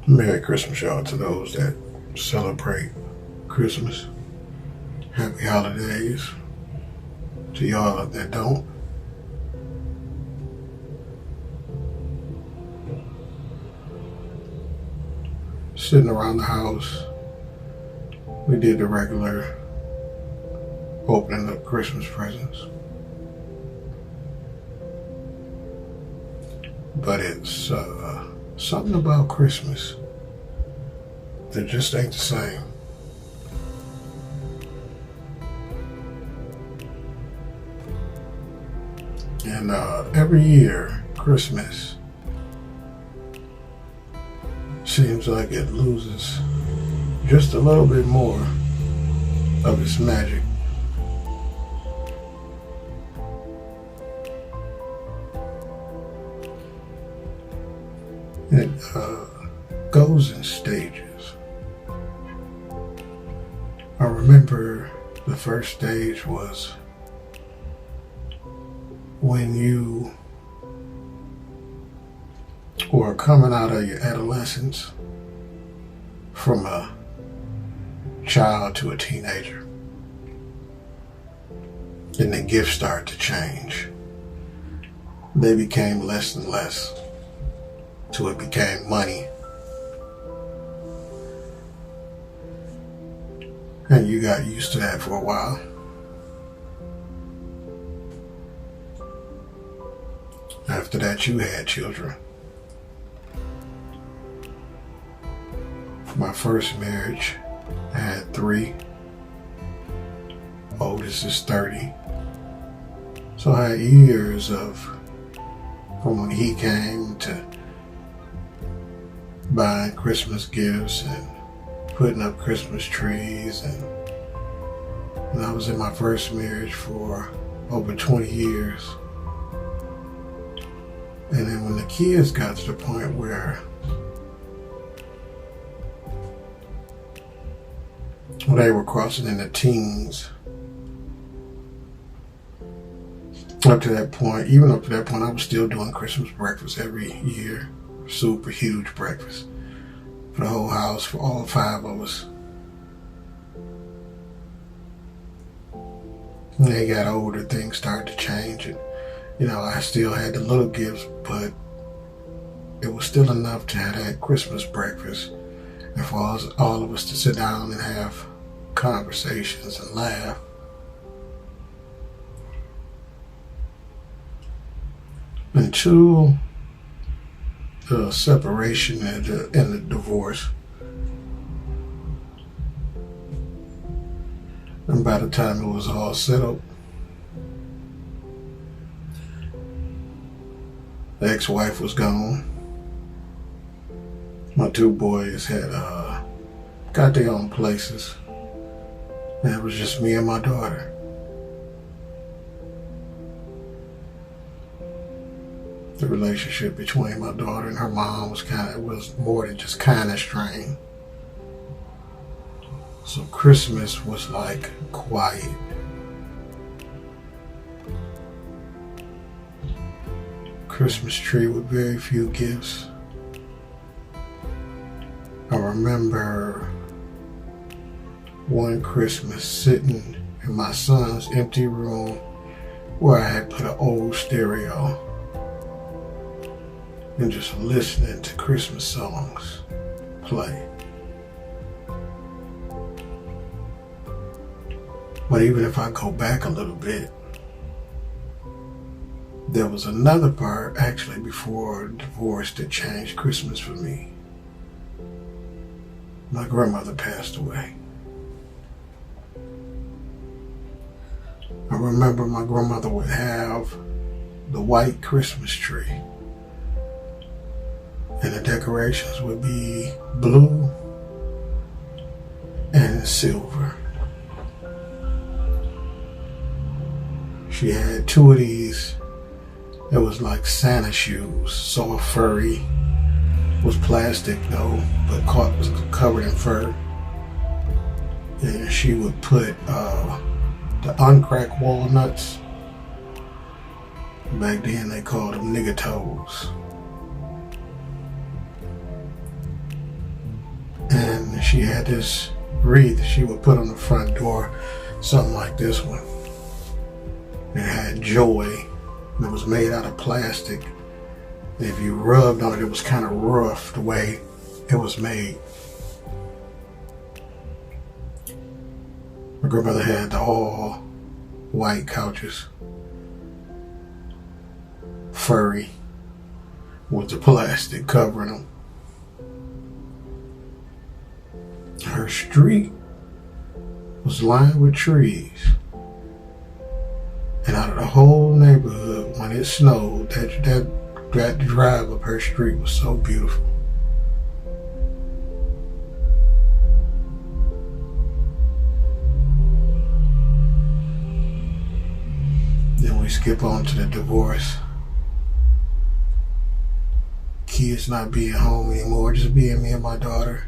Merry Christmas, y'all, to those that celebrate Christmas. Happy holidays to y'all that don't. Sitting around the house, we did the regular opening up Christmas presents. But it's something about Christmas that just ain't the same. And every year, Christmas seems like it loses just a little bit more of its magic. It goes in stages. I remember the first stage was when you were coming out of your adolescence from a child to a teenager. And the gifts started to change. They became less and less till it became money. And you got used to that for a while. After that, you had children. My first marriage, I had 3. Oldest is 30. So I had years of, from when he came to buying Christmas gifts and putting up Christmas trees. And I was in my first marriage for over 20 years. And then when the kids got to the point where they were crossing into teens, even up to that point, I was still doing Christmas breakfast every year. Super huge breakfast for the whole house, for all 5 of us. When they got older, things started to change, and I still had the little gifts, but it was still enough to have that Christmas breakfast and for all of us to sit down and have conversations and laugh. Until the separation and the divorce. And by the time it was all settled, the ex-wife was gone. My 2 boys had got their own places. And it was just me and my daughter. The relationship between my daughter and her mom was more than just kind of strained. So Christmas was like quiet. Christmas tree with very few gifts. I remember one Christmas sitting in my son's empty room where I had put an old stereo and just listening to Christmas songs play. But even if I go back a little bit, there was another part actually before divorce that changed Christmas for me. My grandmother passed away. I remember my grandmother would have the white Christmas tree, and the decorations would be blue and silver. She had 2 of these. It was like Santa shoes, so furry. Was plastic though, but was covered in fur. And she would put the uncracked walnuts. Back then they called them nigger toes. and she had this wreath she would put on the front door, something like this one. It had joy, and it was made out of plastic. And if you rubbed on it, it was kind of rough the way it was made. My grandmother had the all white couches, furry, with the plastic covering them. Her street was lined with trees. And out of the whole neighborhood, when it snowed, that drive up her street was so beautiful. Then we skip on to the divorce. Kids not being home anymore, just being me and my daughter.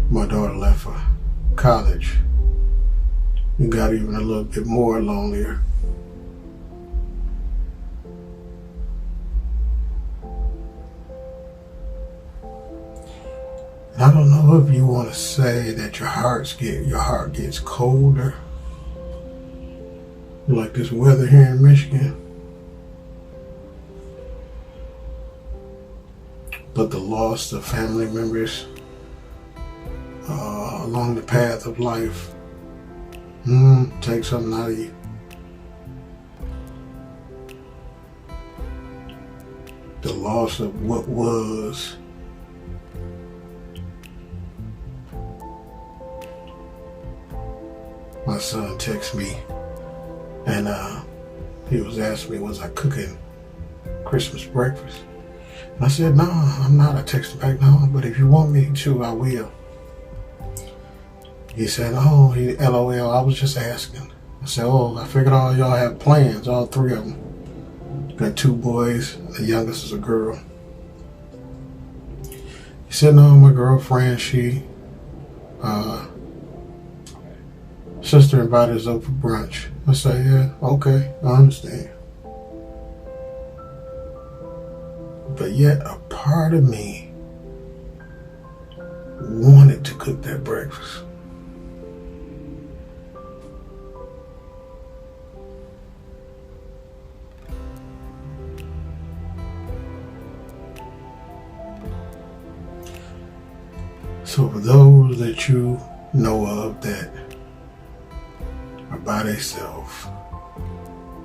My daughter left for college. It got even a little bit more lonelier. And I don't know if you want to say that your heart gets colder, like this weather here in Michigan. But the loss of family members along the path of life take something out of you. The loss of what was. My son texted me and he was asking me, was I cooking Christmas breakfast? And I said, no, I'm not. I texted back, no, but if you want me to, I will. He said, oh, LOL, I was just asking. I said, oh, I figured all y'all have plans, all three of them. Got two boys, the youngest is a girl. He said, no, my girlfriend, sister invited us up for brunch. I said, yeah, okay, I understand. But yet a part of me wanted to cook that breakfast. So for those that you know of that are by themselves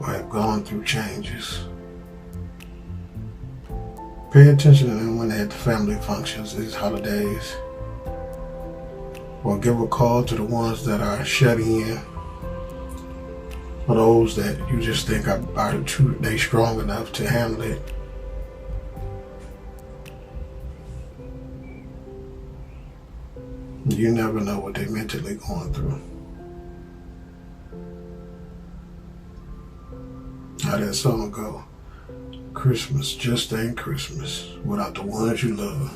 or have gone through changes, pay attention to them when they're at the family functions, these holidays, or give a call to the ones that are shutting in, or those that you just think are they strong enough to handle it. You never know what they're mentally going through. How that song go? Christmas just ain't Christmas without the ones you love.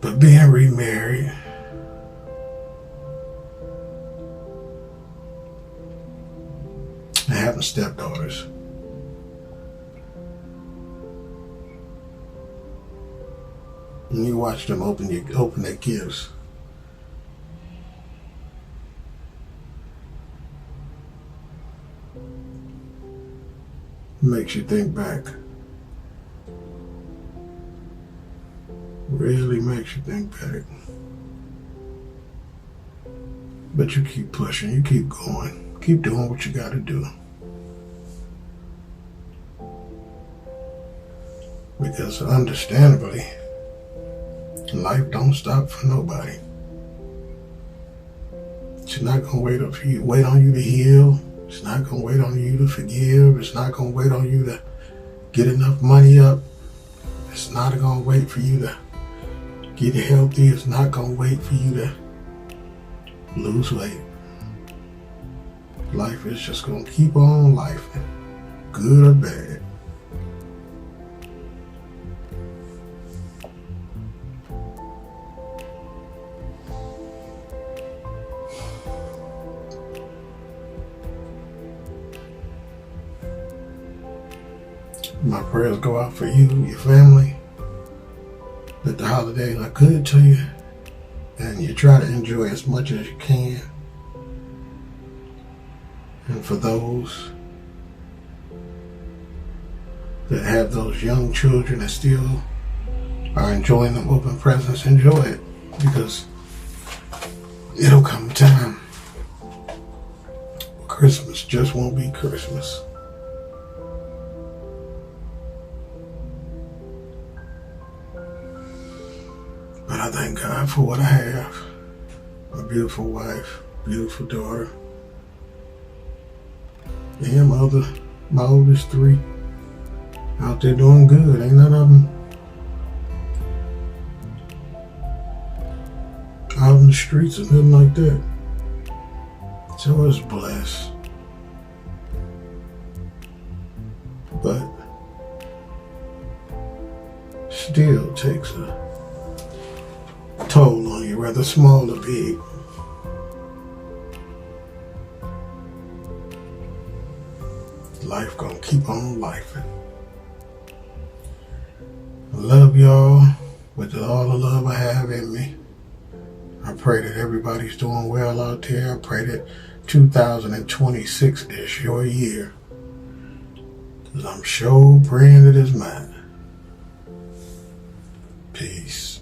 But being remarried, and having stepdaughters, and you watch them open their gifts, makes you think back. Really makes you think back. But you keep pushing, you keep going, keep doing what you gotta do. Because understandably, life don't stop for nobody. It's not gonna wait on you to heal. It's not gonna wait on you to forgive. It's not gonna wait on you to get enough money up. It's not gonna wait for you to get healthy. It's not gonna wait for you to lose weight. Life is just gonna keep on lifing, good or bad. My prayers go out for you, your family, that the holidays are good to you, and you try to enjoy as much as you can. And for those that have those young children that still are enjoying them open presents, enjoy it, because it'll come a time Christmas just won't be Christmas. But I thank God for what I have. A beautiful wife, beautiful daughter, and my oldest three out there doing good. Ain't none of them out in the streets or nothing like that. So I was blessed. But still takes a toll on you, whether small or big. Life gonna keep on lifing. I love y'all with all the love I have in me. I pray that everybody's doing well out there. I pray that 2026 is your year. Because I'm sure praying it is mine. Peace.